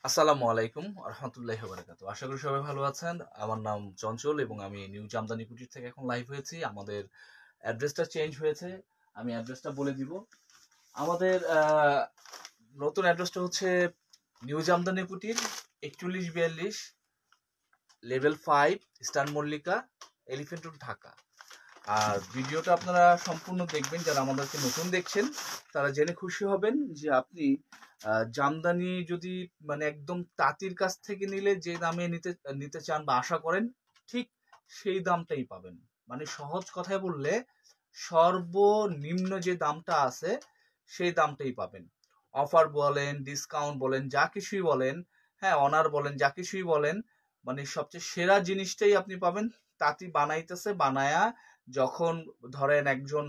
আসসালামু আলাইকুম রহমতুল্লাহি ওয়া বারাকাতুহু। আশা করি সবাই ভালো আছেন। আমার নাম চঞ্চল এবং আমি নিউ জামদানি কুটির থেকে এখন লাইভ হয়েছি। আমাদের অ্যাড্রেসটা চেঞ্জ হয়েছে। আমি অ্যাড্রেসটা বলে দিব। আমাদের নতুন অ্যাড্রেসটা হচ্ছে new Jamdani Kutir 4142 level 5 Eastern Mallika Elephant Road Dhaka. আর ভিডিওটা আপনারা সম্পূর্ণ দেখবেন। যারা আমাদেরকে নতুন দেখছেন তারা জেনে খুশি হবেন যে আপনি জামদানি যদি মানে একদম তাঁতির কাছ থেকে নিলে যে দামে নিতে নিতে চান বা আশা করেন ঠিক সেই দামটাই পাবেন। মানে সহজ কথায় বললে সর্বনিম্ন যে দামটা আছে সেই দামটাই পাবেন। অফার বলেন, ডিসকাউন্ট বলেন, যা কিছুই বলেন, হ্যাঁ অনার বলেন, যা কিছুই বলেন, মানে সবচেয়ে সেরা জিনিসটাই আপনি পাবেন। তাঁতি বানাইতেছে, বানায়া যখন ধরেন একজন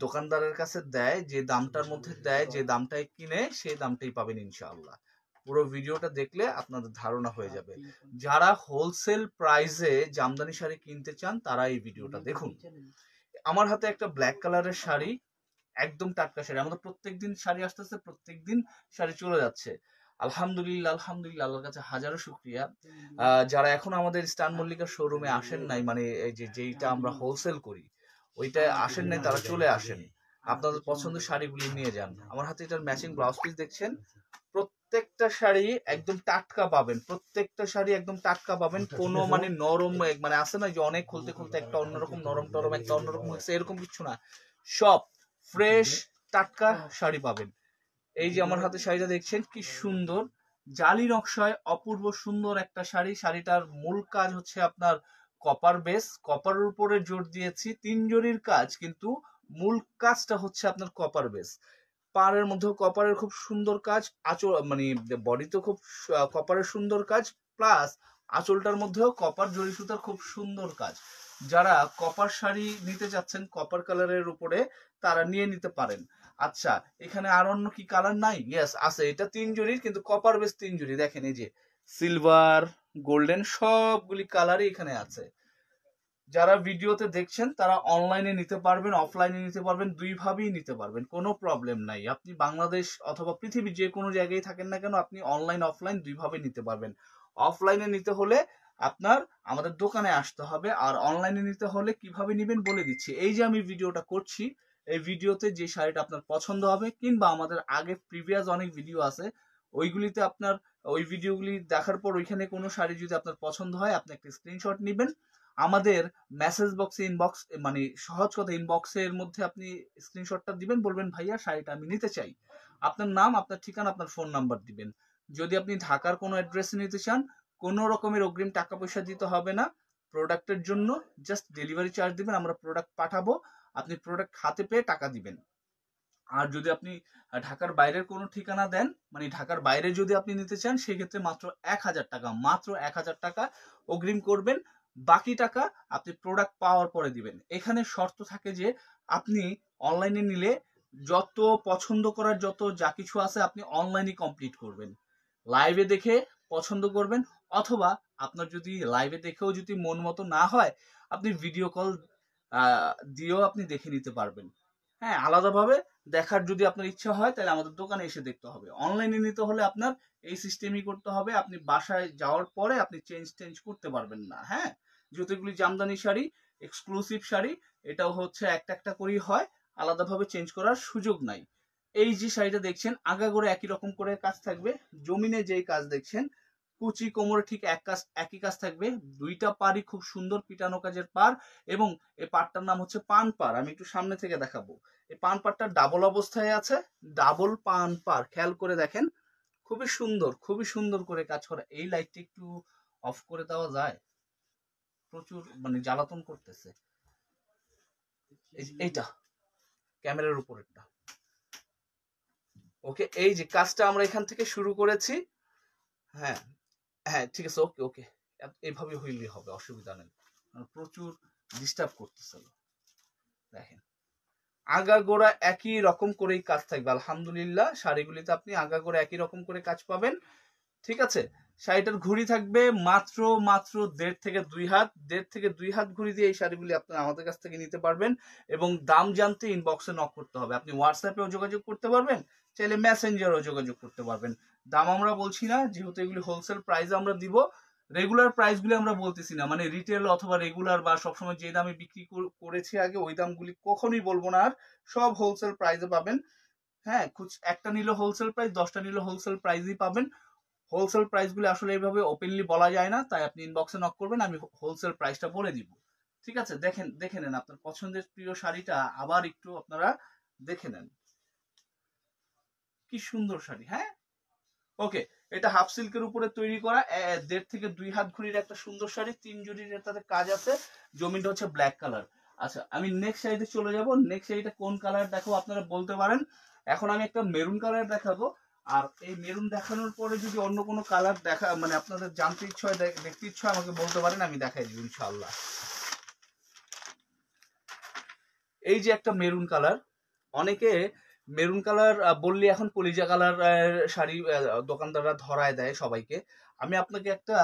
দোকানদারের কাছে দেয়, যে দামটার মধ্যে দেয়, যে দামটায় কিনে সেই দামটাই পাবেন ইনশাআল্লাহ। পুরো ভিডিওটা দেখলে আপনাদের ধারণা হয়ে যাবে। যারা হোলসেল প্রাইসে জামদানি শাড়ি কিনতে চান তারা এই ভিডিওটা দেখুন। আমার হাতে একটা ব্ল্যাক কালারের শাড়ি, একদম টাটকা শাড়ি। আমাদের প্রত্যেকদিন শাড়ি আসতেছে, প্রত্যেকদিন শাড়ি চলে যাচ্ছে। আলহামদুলিল্লাহ, আলহামদুলিল্লাহ, আল্লাহর কাছে হাজারো শুকরিয়া। যারা এখন আমাদের স্টান মল্লিকার শোরুমে আসেন নাই, মানে এই যে যেইটা আমরা হোলসেল করি ওইটা আসেন নাই, তারা চলে আসেন, আপনাদের পছন্দের শাড়িগুলি নিয়ে যান। আমার হাতে এটার ম্যাচিং ব্লাউজ পিস দেখছেন। প্রত্যেকটা শাড়ি একদম টাটকা পাবেন, প্রত্যেকটা শাড়ি একদম টাটকা পাবেন। কোনো মানে নরম, মানে আছে না যে অনেক খুলতে খুলতে একটা অন্যরকম নরম টরম, একটা অন্যরকম হচ্ছে, এরকম কিছু না। সব ফ্রেশ টাটকা শাড়ি পাবেন। এই যে আমার হাতে শাড়িটা দেখছেন, কি সুন্দর জালি নকশায় অপূর্ব সুন্দর একটা শাড়ি। শাড়িটার মূল কাজ হচ্ছে আপনার কপার বেস, কপারের উপরে জোর দিয়েছি, 3 জরির কাজ, কিন্তু মূল কাজটা হচ্ছে আপনার কপার বেস। পাড়ের মধ্যেও কপারের খুব সুন্দর কাজ, আঁচল মানে বডিতেও খুব কপারের সুন্দর কাজ, প্লাস আঁচলটার মধ্যেও কপার জরি সুতার খুব সুন্দর কাজ। যারা কপার শাড়ি নিতে চাচ্ছেন কপার কালারের উপরে, তারা নিয়ে নিতে পারেন। আচ্ছা, এখানে আর অন্য কি কালার নাই? ইয়েস আছে, এটা 3 জরির, কিন্তু কপার বেস 3 জরি। দেখেন এই যে সিলভার, গোল্ডেন, সবগুলি কালারই এখানে আছে। যারা ভিডিওতে দেখছেন তারা অনলাইনে নিতে পারবেন, অফলাইনে নিতে পারবেন, দুইভাবেই নিতে পারবেন, কোনো প্রবলেম নাই। আপনি বাংলাদেশ অথবা পৃথিবীর যে কোনো জায়গায় থাকেন না কেন, আপনি অনলাইন অফলাইন দুইভাবে নিতে পারবেন। অফলাইনে নিতে হলে আপনার আমাদের দোকানে আসতে হবে, আর অনলাইনে নিতে হলে কিভাবে নিবেন বলে দিচ্ছি। এই যে আমি ভিডিওটা করছি, এই ভিডিওতে যে শাড়িটা আপনার পছন্দ হবে, কিংবা আমাদের আগে প্রিভিয়াস অনেক ভিডিও আছে, ওইগুলিতে আপনার ওই ভিডিওগুলি দেখার পর ওইখানে কোনো শাড়ি যদি আপনার পছন্দ হয়, আপনি একটা স্ক্রিনশট নেবেন, আমাদের মেসেজ বক্সে, ইনবক্স মানে সহজ কথা ইনবক্সের মধ্যে আপনি স্ক্রিনশটটা দিবেন, বলবেন ভাইয়া শাড়িটা আমি নিতে চাই। আপনার নাম, আপনার ঠিকানা, আপনার ফোন নাম্বার দিবেন। যদি আপনি ঢাকার কোনো অ্যাড্রেসে নিতে চান, কোনো রকমের অগ্রিম টাকা পয়সা দিতে হবে না। প্রোডাক্টের জন্য জাস্ট ডেলিভারি চার্জ দিবেন, আমরা প্রোডাক্ট পাঠাবো, আপনি প্রোডাক্ট হাতে পেয়ে টাকা দিবেন। আর যদি আপনি ঢাকার বাইরের কোনো ঠিকানা দেন, মানে ঢাকার বাইরে যদি আপনি নিতে চান, সেক্ষেত্রে মাত্র 1,000 টাকা, মাত্র 1,000 টাকা অগ্রিম করবেন। বাকি টাকা আপনি প্রোডাক্ট পাওয়ার পরে দিবেন। এখানে শর্ত থাকে যে আপনি অনলাইনে নিলে যত পছন্দ করার যত যা কিছু আছে আপনি অনলাইনে কমপ্লিট করবেন, লাইভে দেখে পছন্দ করবেন, অথবা আপনার যদি লাইভে দেখেও যদি মন মতো না হয়, আপনি ভিডিও কল দিয়েও আপনি দেখে নিতে পারবেন। হ্যাঁ, আলাদাভাবে দেখার যদি আপনার ইচ্ছা হয় তাহলে আমাদের দোকানে এসে দেখতে হবে। অনলাইনে নিতে হলে আপনার এই সিস্টেমই করতে হবে, আপনি বাসায় যাওয়ার পরে আপনি চেঞ্জ করতে পারবেন না। হ্যাঁ, যেহেতু এগুলি জামদানি শাড়ি, এক্সক্লুসিভ শাড়ি, এটাও হচ্ছে একটা একটা করেই হয়, আলাদাভাবে চেঞ্জ করার সুযোগ নাই। এই যে শাড়িটা দেখছেন, আগাগোড়া একই রকম করে কাজ থাকবে। জমিনে যেই কাজ দেখছেন, কুচি কোমরে ঠিক একই কাজ থাকবে। দুইটা পাড়ই খুব সুন্দর পিটানো কাজের পাড়, এবং এই পাড়টার নাম হচ্ছে পান পাড়। আমি একটু সামনে থেকে দেখাবো। এই পান পাড়টা ডাবল অবস্থায় আছে, ডাবল পান পাড়, খেয়াল করে দেখেন। খুবই সুন্দর, খুবই সুন্দর করে কাজ করা। এই লাইটটা একটু অফ করে দেওয়া যায়? প্রচুর মানে জ্বালাতন করতেছে। এইটা ক্যামেরার উপরেরটা। ওকে, এই যে কাজটা আমরা এখান থেকে শুরু করেছি। হ্যাঁ, হ্যাঁ, ঠিক আছে, ওকে ওকে, এইভাবে হইলেই হবে, অসুবিধা নেই। প্রচুর ডিস্টার্ব করতেছিল। দেখেন, আগাগোড়া একই রকম করেই কাজ থাকবে। আলহামদুলিল্লাহ, শাড়িগুলিতে আপনি আগাগোড়া একই রকম করে কাজ পাবেন। ঠিক আছে, শাড়িটার ঘুড়ি থাকবে মাত্র মাত্র 1.5 থেকে 2 হাত, 1.5 থেকে 2 হাত ঘুড়ি দিয়ে এই শাড়িগুলি আপনারা আমাদের কাছ থেকে নিতে পারবেন। এবং দাম জানতে ইনবক্সে নক করতে হবে। আপনি হোয়াটসঅ্যাপেও যোগাযোগ করতে পারবেন, চাইলে মেসেঞ্জারেও যোগাযোগ করতে পারবেন। দাম আমরা বলছি না, যেহেতু এগুলি হোলসেল প্রাইসে আমরা দিব। রেগুলার প্রাইসগুলি আমরা বলতেছি না, মানে রিটেল অথবা রেগুলার বা সবসময় যে দামে বিক্রি করেছি আগে ওই দামগুলি কখনোই বলবো না, আর সব হোলসেল প্রাইসে পাবেন। হ্যাঁ, একটা নিলে হোলসেল প্রাইস, 10টা নিলে হোলসেল প্রাইসই পাবেন। হোলসেল প্রাইসগুলি আসলে এইভাবে ওপেনলি বলা যায় না, তাই আপনি ইনবক্সে নক করবেন, আমি হোলসেল প্রাইসটা বলে দিব। ঠিক আছে, দেখে নেন আপনার পছন্দের প্রিয় শাড়িটা, আবার একটু আপনারা দেখে নেন। কি সুন্দর শাড়ি। হ্যাঁ, ওকে, এটা হাফ সিল্কের উপরে তৈরি করা 1.5 থেকে 2 হাত ঘড়ির একটা সুন্দর শাড়ি, 3 জরির এটাতে কাজ আছে। জমিনটা হচ্ছে ব্ল্যাক কালার। আচ্ছা, আমি নেক্সট শাড়িতে চলে যাব। নেক্সট শাড়িটা কোন কালার দেখাবো আপনারা বলতে পারেন। এখন আমি একটা মেরুন কালার দেখাবো, আর এই মেরুন দেখানোর পরে যদি অন্য কোনো কালার দেখা মানে আপনাদের জানতে ইচ্ছা হয়, দেখতে ইচ্ছা হয়, আমাকে বলতে পারেন, আমি দেখাই দিব ইনশাআল্লাহ। এই যে একটা মেরুন কালার, অনেকে মেরুন কালার বললে এখন কলিজা কালার শাড়ি দোকানদাররা ধরায় দেয় সবাইকে। আমি আপনাকে একটা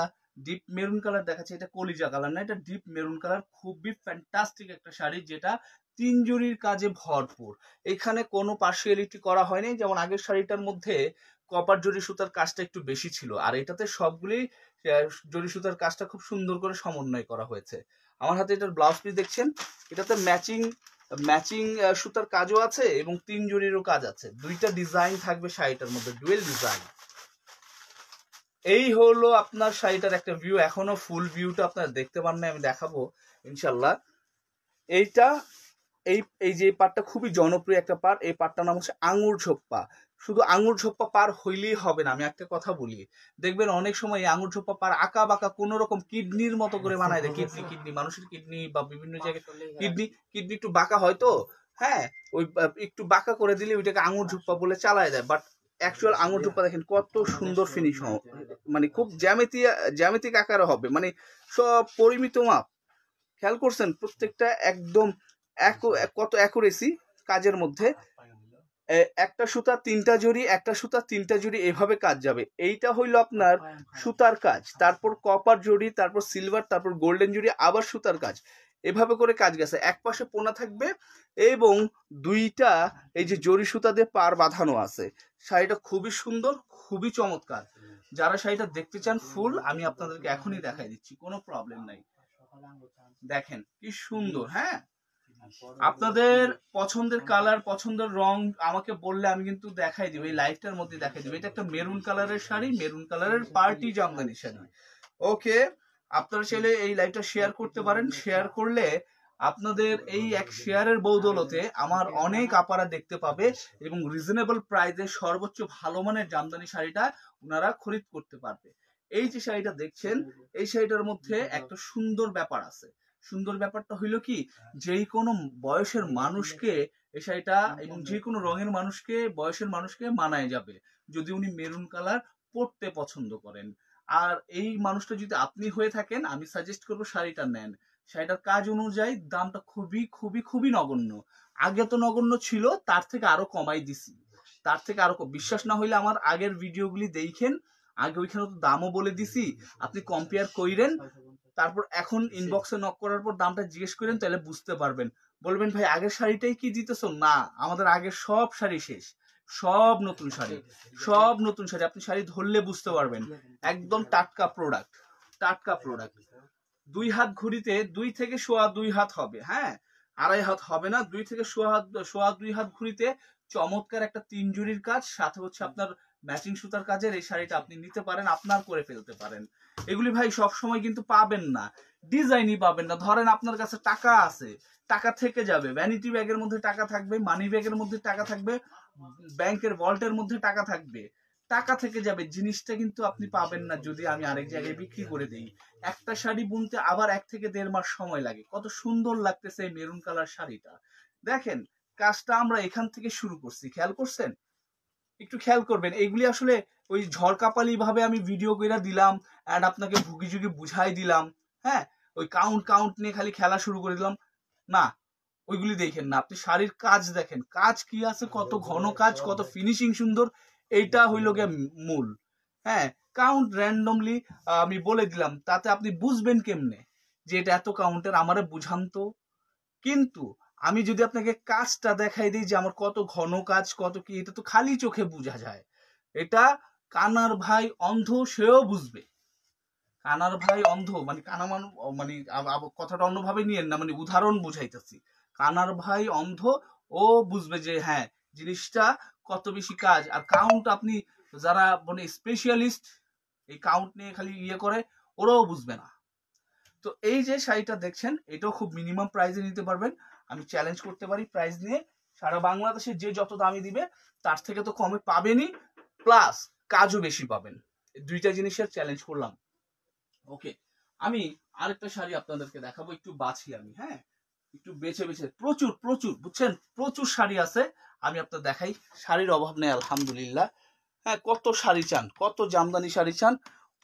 ডিপ মেরুন কালার দেখাচ্ছি। এটা কলিজা কালার না, এটা ডিপ মেরুন কালার। খুবই ফ্যান্টাস্টিক একটা শাড়ি, যেটা 3 জরির কাজে ভরপুর। এখানে কোনো পার্সিয়ালিটি করা হয়নি, যেমন আগের শাড়িটার মধ্যে কপার জরি সুতার কাজটা একটু বেশি ছিল, আর এটাতে সবগুলি জরি সুতার কাজটা খুব সুন্দর করে সমন্বয় করা হয়েছে। আমার হাতে এটার ব্লাউজ পিস দেখছেন, এটাতে ম্যাচিং ম্যাচিং সুতার কাজও আছে এবং 3 জরিরও কাজ আছে। দুইটা ডিজাইন থাকবে শাড়িটার মধ্যে, ডুয়েল ডিজাইন। এই হলো আপনার শাড়িটার একটা ভিউ। এখনো ফুল ভিউটা আপনারা দেখতে পান না, আমি দেখাবো ইনশাল্লাহ। এইটা এই যে পাটটা খুবই জনপ্রিয় একটা পাট, এই পাটটার নাম হচ্ছে আঙুর ঝোপ্পা। শুধু আঙুর ঝোপ্পা পার হইলেই হবে না, আমি একটা কথা বলি, দেখবেন অনেক সময় এই আঙুর ঝোপ্পা পার আঁকা বাঁকা কোন রকম কিডনির মতো করে বানায় দেয়। কিডনি মানুষের কিডনি বা বিভিন্ন জায়গায় কিডনি একটু বাঁকা হয় তো, হ্যাঁ, ওই একটু বাঁকা করে দিলে ওইটাকে আঙুর ঝোপ্পা বলে চালায় দেয়। বাট অ্যাকচুয়াল আঙুর ঝোপ্পা দেখেন কত সুন্দর ফিনিশ, মানে খুব জ্যামিতিক আকারে হবে, মানে সব পরিমিত মাপ। খেয়াল করছেন প্রত্যেকটা একদম কত অ্যাকুরেসি কাজের মধ্যে। একটা সুতা 3টা জড়ি, একটা সুতা 3টা জড়ি, এভাবে কাজ যাবে। এইটা হইলো আপনার সুতার কাজ, তারপর কপার জড়ি, তারপর সিলভার, তারপর গোল্ডেন জড়ি, আবার সুতার কাজ, এভাবে করে কাজ গেছে। এক পাশে পোনা থাকবে এবং 2টা এই যে জড়ি সুতা দিয়ে পার বাঁধানো আছে। শাড়িটা খুবই সুন্দর, খুবই চমৎকার। যারা শাড়িটা দেখতে চান ফুল, আমি আপনাদেরকে এখনই দেখাই দিচ্ছি, কোনো প্রবলেম নাই। দেখেন কি সুন্দর। হ্যাঁ, আপনাদের পছন্দের কালার, পছন্দের রং আমাকে বললে আমি কিন্তু দেখাই দিব, এই লাইভটার মধ্যে দেখাই দিব। এটা একটা মেরুন কালারের শাড়ি, মেরুন কালারের পার্টি জামদানি শাড়ি। ওকে, আপনারা চাইলে এই লাইভটা শেয়ার করতে পারেন। শেয়ার করলে আপনাদের এই এক শেয়ারের বদৌলতে আমার অনেক আপারা দেখতে পাবে এবং রিজনেবল প্রাইসে সর্বোচ্চ ভালো মানের জামদানি শাড়িটা ওনারা খরিদ করতে পারবে। এই যে শাড়িটা দেখছেন, এই শাড়িটার মধ্যে একটা সুন্দর ব্যাপার আছে। সুন্দর ব্যাপারটা হইলো কি, যেই কোনো বয়সের মানুষকে এই শাড়িটা এবং যে কোনো রঙের মানুষকে, বয়সের মানুষকে মানায় যাবে, যদি উনি মেরুন কালার পরতে পছন্দ করেন। আর এই মানুষটা যদি আপনি হয়ে থাকেন, আমি সাজেস্ট করবো শাড়িটা নেন। শাড়িটার কাজ অনুযায়ী দামটা খুবই খুবই খুবই নগণ্য। আগে তো নগণ্য ছিল, তার থেকে আরো কমাই দিছি, তার থেকে আরো বিশ্বাস না হইলে আমার আগের ভিডিওগুলি দেখেন, আগে ওইখানে তো দামও বলে দিছি, আপনি কম্পেয়ার কইরেন, তারপর এখন ইনবক্সে নক করার পর দামটা জিজ্ঞেস করেন, তাহলে বুঝতে পারবেন। বলবেন ভাই আগের শাড়িটাই কি দিতেছো? না, আমাদের আগের সব শাড়ি শেষ, সব নতুন শাড়ি, সব নতুন শাড়ি। আপনি শাড়ি ধরলে বুঝতে পারবেন, একদম টাটকা প্রোডাক্ট, টাটকা প্রোডাক্ট। 2 হাত ঘড়িতে 2 থেকে সোয়া 2 হাত হবে, হ্যাঁ, 2.5 হাত হবে না, 2 থেকে সোয়া 2 হাত ঘড়িতে চমৎকার একটা 3 জরির কাজ, সাথে হচ্ছে আপনার ম্যাচিং সুতার কাজের এই শাড়িটা আপনি নিতে পারেন, আপনার করে ফেলতে পারেন। এগুলি ভাই সব সময় কিন্তু পাবেন না, ডিজাইনই পাবেন না। ধরেন আপনার কাছে টাকা আছে, টাকা থেকে যাবে, ভ্যানিটি ব্যাগের মধ্যে টাকা থাকবে, মানি ব্যাগের মধ্যে টাকা থাকবে, ব্যাংকের ভল্টের মধ্যে টাকা থাকবে, টাকা থেকে যাবে, জিনিসটা কিন্তু আপনি পাবেন না যদি আমি আরেক জায়গায় বিক্রি করে দেই। একটা শাড়ি বুনতে আবার 1 থেকে 1.5 মাস সময় লাগে। কত সুন্দর লাগতেছে এই মেরুন কালার শাড়িটা। দেখেন কাজটা আমরা এখান থেকে শুরু করছি, খেয়াল করছেন? একটু খেয়াল করবেন। এগুলি আসলে ওই ঝড়কাপালি ভাবে আমি ভিডিও কইরা দিলাম এন্ড আপনাকে ভুগি ঝুগি বুঝাই দিলাম, হ্যাঁ, ওই কাউন্ট নিয়ে খালি খেলা শুরু করে দিলাম না, ওইগুলি দেখেন না, আপনি শাড়ির কাজ দেখেন, কাজ কি আছে, কত ঘন কাজ, কত ফিনিশিং সুন্দর, এইটা হইল গিয়ে মূল। হ্যাঁ, কাউন্ট র্যান্ডমলি আমি বলে দিলাম, তাতে আপনি বুঝবেন কেমনে যে এটা এত কাউন্টের, আমারে বুঝান তো। কিন্তু আমি যদি আপনাকে কাজটা দেখাই দিই যে আমার কত ঘন কাজ, কত কি, এটা তো খালি চোখে বোঝা যায়। এটা কানার ভাই অন্ধ সেও বুঝবে। কানার ভাই অন্ধ মানে কানা মানুষ, মানে কথাটা অন্যভাবে নিয়েন না, মানে উদাহরণ বুঝাইতেছি। কানার ভাই অন্ধ, ও বুঝবে যে হ্যাঁ জিনিসটা কত বেশি কাজ। আর কাউন্ট আপনি যারা মানে স্পেশালিস্ট এই কাউন্ট নিয়ে খালি ইয়ে করে, ওরাও বুঝবে না। তো এই যে শাড়িটা দেখছেন, এটাও খুব মিনিমাম প্রাইসে নিতে পারবেন। আমি চ্যালেঞ্জ করতে পারি প্রাইস নিয়ে, সারা বাংলাদেশে যে যত দামি দিবে তার থেকে তো কমে পাবেনই, প্লাস কাজও বেশি পাবেন। দুইটা জিনিসের চ্যালেঞ্জ করলাম। ওকে, আমি আরেকটা শাড়ি আপনাদেরকে দেখাবো, একটু বাছি আমি, হ্যাঁ একটু বেছে বেছে, প্রচুর প্রচুর বুঝছেন, প্রচুর শাড়ি আছে। আমি আপনার দেখাই, শাড়ির অভাব নেই আলহামদুলিল্লাহ। হ্যাঁ, কত শাড়ি চান, কত জামদানি শাড়ি চান,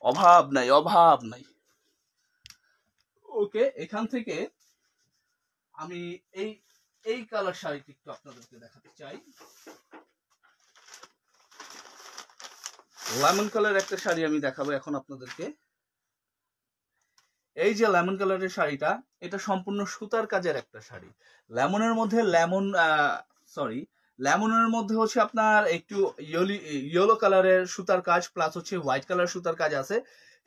অভাব নাই, অভাব নাই। ওকে, এখান থেকে আমি এই এই কালার শাড়িটি একটু আপনাদেরকে দেখাতে চাই। লেমন কালার একটা শাড়ি আমি দেখাবো এখন আপনাদেরকে। এই যে লেমন কালারের শাড়িটা, এটা সম্পূর্ণ সুতার কাজের একটা শাড়ি। লেমনের মধ্যে লেমনের মধ্যে হচ্ছে আপনার একটু ইয়েলো কালারের সুতার কাজ, প্লাস হচ্ছে হোয়াইট কালার সুতার কাজ আছে,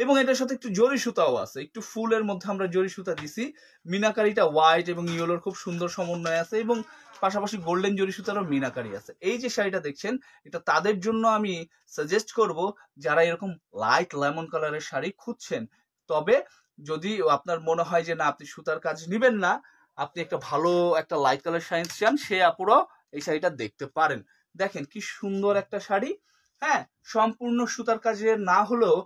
এবং এটার সাথে একটু জরি সুতাও আছে, একটু ফুলের মধ্যে আমরা জরি সুতা দিছি। মিনাকারিটা হোয়াইট এবং ইয়েলোর খুব সুন্দর সমন্বয় আছে, এবং পাশাপাশি গোল্ডেন জরি সুতারও মিনাকারি আছে। এই যে শাড়িটা দেখছেন, এটা তাদের জন্য আমি সাজেস্ট করব যারা এরকম লাইট লেমন কালারের শাড়ি খুঁজছেন। তবে যদি আপনার মনে হয় যে না আপনি সুতার কাজ নেবেন না, আপনি একটা ভালো একটা লাইট কালার শাড়ি চান, সে আপুরাও এই শাড়িটা দেখতে পারেন। দেখেন কি সুন্দর একটা শাড়ি। হ্যাঁ, সম্পূর্ণ সুতার কাজের না হলেও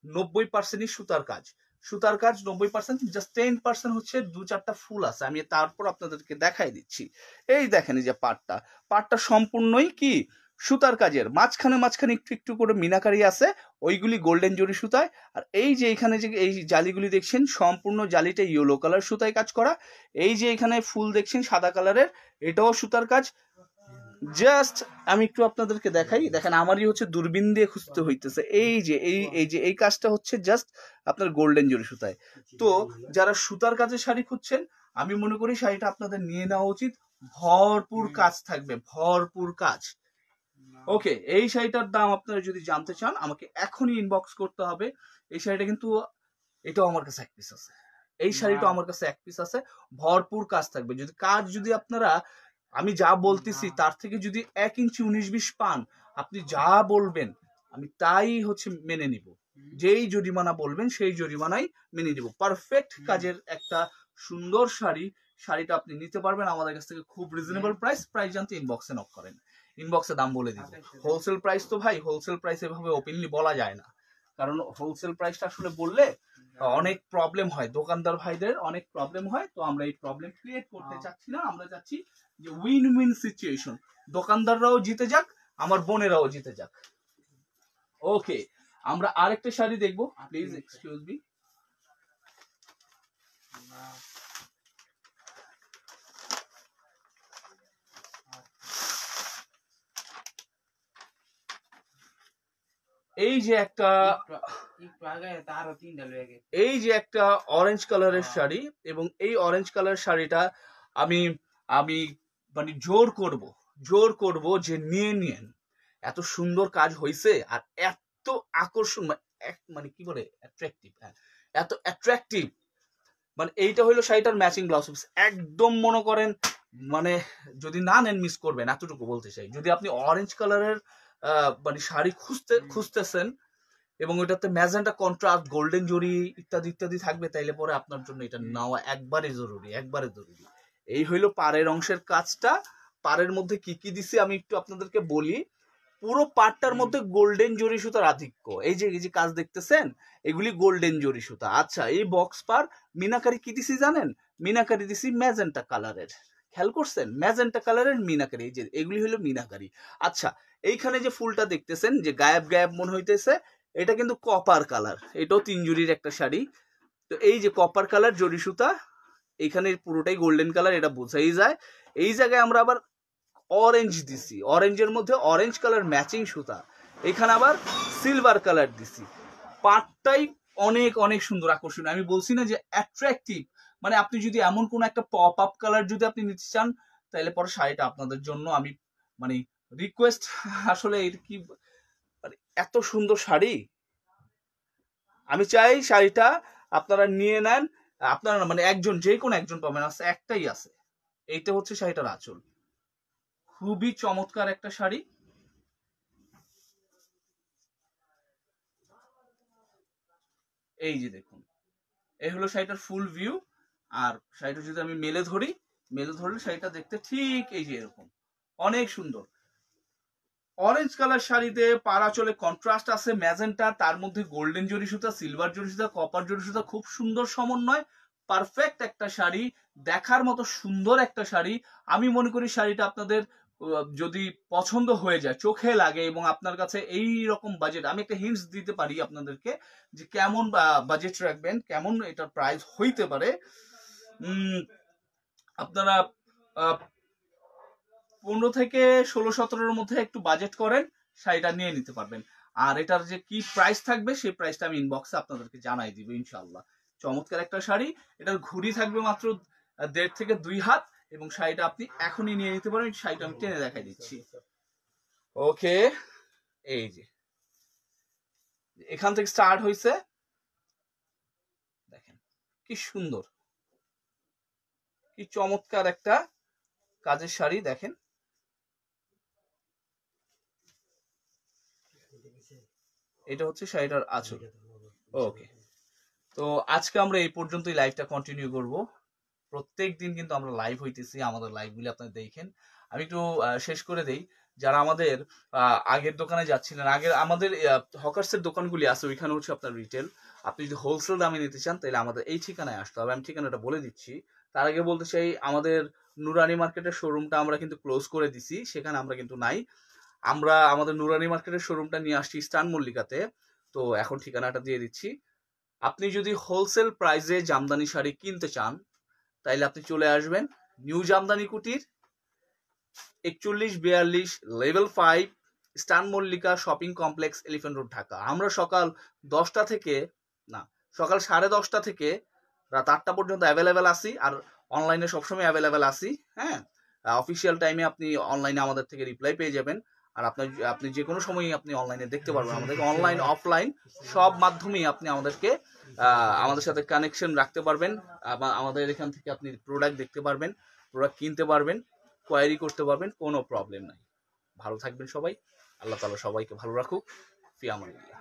90%ই সুতার কাজ। সুতার কাজ 90%, জাস্ট 10% হচ্ছে দু চারটা ফুল আছে। আমি তারপর আপনাদেরকে দেখাই দিচ্ছি। এই দেখেন, এই যে পাটটা সম্পূর্ণই কি সুতার কাজের, মাঝখানে মাঝখানে একটু একটু করে মিনাকারি আছে, ওইগুলি গোল্ডেন জরি সুতায়। আর এই যে এখানে যে এই জালিগুলি দেখছেন, সম্পূর্ণ জালিটা ইয়েলো কালার সুতায় কাজ করা। এই যে এখানে ফুল দেখছেন সাদা কালারের, এটাও সুতার কাজ। জাস্ট আমি একটু আপনাদেরকে দেখাই, দেখেন আমারই হচ্ছে দূরবীন দিয়ে খুঁজতে হইতেছে। এই কাজটা হচ্ছে জাস্ট আপনার গোল্ডেন জরি সুতায়। তো যারা সুতার কাজের শাড়ি খুঁজছেন, আমি মনে করি শাড়িটা আপনাদের নিয়ে নেওয়া উচিত। ভরপুর কাজ থাকবে, ভরপুর কাজ। ওকে, এই শাড়িটার দাম আপনারা যদি জানতে চান, আমাকে এখনই ইনবক্স করতে হবে। এই শাড়িটা কিন্তু এটাও আমার কাছে এক পিস আছে, এই শাড়িটাও আমার কাছে এক পিস আছে। ভরপুর কাজ থাকবে। যদি আপনারা আমি যা বলতেছি তার থেকে যদি 1 ইঞ্চি 19-20 পান, আপনি যা বলবেন আমি তাই হচ্ছে মেনে নিব। যেই জরিমানা বলবেন সেই জরিমানাই মেনে নিব। পারফেক্ট কাজের একটা সুন্দর শাড়িটা আপনি নিতে পারবেন আমাদের কাছ থেকে খুব রিজনেবল প্রাইস জানতে ইনবক্সে নক করেন, ইনবক্সে দাম বলে দিব। হোলসেল প্রাইস তো ভাই, হোলসেল প্রাইস এভাবে ওপেনলি বলা যায় না, কারণ হোলসেল প্রাইসটা আসলে বললে অনেক প্রবলেম হয়, দোকানদার ভাইদের অনেক প্রবলেম হয়। তো আমরা এই প্রবলেম ক্রিয়েট করতে চাচ্ছি না, আমরা চাচ্ছি যে উইন উইন সিচুয়েশন, দোকানদাররাও জিতে যাক, আমার বোনেরাও জিতে যাক। ওকে, আমরা আরেকটা শাড়ি দেখবো, প্লিজ এক্সকিউজ মি। এই যে একটা অরেঞ্জ কালারের শাড়ি, এবং এই অরেঞ্জ কালার শাড়িটা আমি আমি মানে জোর করব যে নিয়ে নিন। এত সুন্দর কাজ হয়েছে, আর এত আকর্ষণ, মানে কি বলে অ্যাট্রাকটিভ, এত অ্যাট্রাকটিভ। মানে এইটা হইলো শাড়িটার ম্যাচিং ব্লাউজ পিস, একদম মনে করেন মানে যদি না নেন মিস করবেন, এতটুকু বলতে চাই। যদি আপনি অরেঞ্জ কালারের মানে শাড়ি খুঁজতেছেন এবং ওইটাতে ম্যাজেন্টা কন্ট্রাস্ট, গোল্ডেন জরি ইত্যাদি ইত্যাদি থাকবে, তাইলে পরে আপনার জন্য এটা নেওয়া একবারে জরুরি। এই হইলো পাড়ের অংশের কাজটা। পাড়ের মধ্যে কি কি দিছি আমি একটু আপনাদেরকে বলি। পুরো পাটটার মধ্যে গোল্ডেন জরি সুতার আধিক্য। এই যে কাজ দেখতেছেন, এগুলি গোল্ডেন জরি সুতা। আচ্ছা, এই বক্স পার মিনাকারি কি দিছি জানেন? মিনাকারি দিছি ম্যাজেন্টা কালারের। খেয়াল করছেন? ম্যাজেন্টা কালারের মিনাকারি, এই যে এগুলি হলো মিনাকারি। আচ্ছা, এইখানে যে ফুলটা দেখতেছেন যে গায়েব মনে হইতেছে, এটা কিন্তু কপার কালার, এটাও 3 জরির একটা শাড়ি। তো এই যে কপার কালার জরি সুতা, এইখানে পুরোটাই গোল্ডেন কালার, এটা বোঝাই যায়। এই জায়গায় আমরা আবার অরেঞ্জ দিছি, অরেঞ্জের মধ্যে অরেঞ্জ কালার ম্যাচিং সুতা, এখানে আবার সিলভার কালার দিছি। পাটটাই অনেক অনেক সুন্দর, আকর্ষণীয়। আমি বলছি না যে অ্যাট্রাকটিভ, মানে আপনি যদি এমন কোন একটা পপ আপ কালার যদি আপনি নিতে চান, তাহলে পরে শাড়িটা আপনাদের জন্য আমি মানে রিকোয়েস্ট, আসলে এটা কি মানে এত সুন্দর শাড়ি, আমি চাই শাড়িটা আপনারা নিয়ে নেন। আপনারা মানে একজন, যে কোনো একজন পাবেন, আছে একটাই আছে। এইটা হচ্ছে শাড়িটার আঁচল, খুবই চমৎকার একটা শাড়ি। এই যে দেখুন, এই হলো শাড়িটার ফুল ভিউ। আর শাড়িটা যদি আমি মেলে ধরি, মেলে ধরলে শাড়িটা দেখতে ঠিক এই যে এরকম, অনেক সুন্দর। অরেঞ্জ কালার শাড়িতে পাড়া চলে কন্ট্রাস্ট আছে ম্যাজেন্টা, তার মধ্যে গোল্ডেন জরি সুতা, সিলভার জরি সুতা, কপার জরি সুতা, খুব সুন্দর সমন্বয়। পারফেক্ট একটা শাড়ি, দেখার মতো সুন্দর একটা শাড়ি। আমি মনে করি শাড়িটা আপনাদের যদি পছন্দ হয়ে যায়, চোখে লাগে, এবং আপনার কাছে এই রকম বাজেট, আমি একটা হিন্টস দিতে পারি আপনাদেরকে যে কেমন বাজেট রাখবেন, কেমন এটার প্রাইস হইতে পারে। আপনারা 15 থেকে 16-17-র মধ্যে একটু বাজেট করেন, শাড়িটা নিয়ে নিতে পারবেন। আর এটার যে কি প্রাইস থাকবে সেই প্রাইসটা আমি ইনবক্সে আপনাদেরকে জানাই দিব ইনশাআল্লাহ। চমৎকার একটা শাড়ি, এটার ঘুড়ি থাকবে মাত্র 1.5 থেকে 2 হাত, এবং শাড়িটা আপনি এখনই নিয়ে নিতে পারেন। শাড়িটা আমি টেনে দেখাই দিচ্ছি। ওকে, এই যে এখান থেকে স্টার্ট হয়েছে, দেখেন কি সুন্দর, কি চমৎকার একটা কাজের শাড়ি। দেখেন, এটা হচ্ছে শাড়িটার আঁচল। ওকে, তো আজকে আমরা এই পর্যন্তই লাইভটা কন্টিনিউ করব। প্রত্যেক দিন কিন্তু আমরা লাইভ হইতেছি, আমাদের লাইভগুলি আপনারা দেখেন। আমি একটু শেষ করে দেই, যারা আমাদের আগের দোকানে যাচ্ছিলেন, আগের আমাদের হকার্সের দোকানগুলি আছে, ওইখানে হচ্ছে আপনার রিটেল। আপনি যদি হোলসেল দামে নিতে চান তাহলে আমাদের এই ঠিকানায় আসতে হবে। আমি ঠিকানাটা বলে দিচ্ছি। তার আগে বলতে চাই, আমাদের নুরানি মার্কেটের শোরুমটা আমরা কিন্তু ক্লোজ করে দিছি, সেখানে আমরা কিন্তু নাই। আমরা আমাদের নুরানি মার্কেটের শোরুমটা নিয়ে আসছি ইস্টার্ন মল্লিকাতে। তো এখন ঠিকানাটা দিয়ে দিচ্ছি। আপনি যদি হোলসেল প্রাইসে জামদানি শাড়ি কিনতে চান তাইলে আপনি চলে আসবেন new Jamdani Kutir, 4142 level 5, Eastern Mallika shopping complex, Elephant Road, Dhaka. আমরা সকাল 10টা থেকে না, সকাল 10:30 থেকে রাত 8টা পর্যন্ত অ্যাভেলেবেল আছি, আর অনলাইনে সবসময় অ্যাভেলেবেল আছি। হ্যাঁ, অফিসিয়াল টাইমে আপনি অনলাইনে আমাদের থেকে রিপ্লাই পেয়ে যাবেন। আর আপনি যে কোনো সময়ই আপনি অনলাইনে দেখতে পারবেন আমাদেরকে, অনলাইন অফলাইন সব মাধ্যমেই আপনি আমাদেরকে আমাদের সাথে কানেকশন রাখতে পারবেন। আমাদের এখান থেকে আপনি প্রোডাক্ট দেখতে পারবেন, প্রোডাক্ট কিনতে পারবেন, কোয়ারি করতে পারবেন, কোনো প্রবলেম নাই। ভালো থাকবেন সবাই, আল্লাহ তাআলা সবাইকে ভালো রাখুক। ফি আমানিল্লাহ।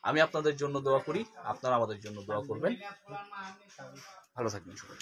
আমি আপনাদের জন্য দোয়া করি, আপনারা আমাদের জন্য দোয়া করবেন। ভালো থাকবেন সবাই।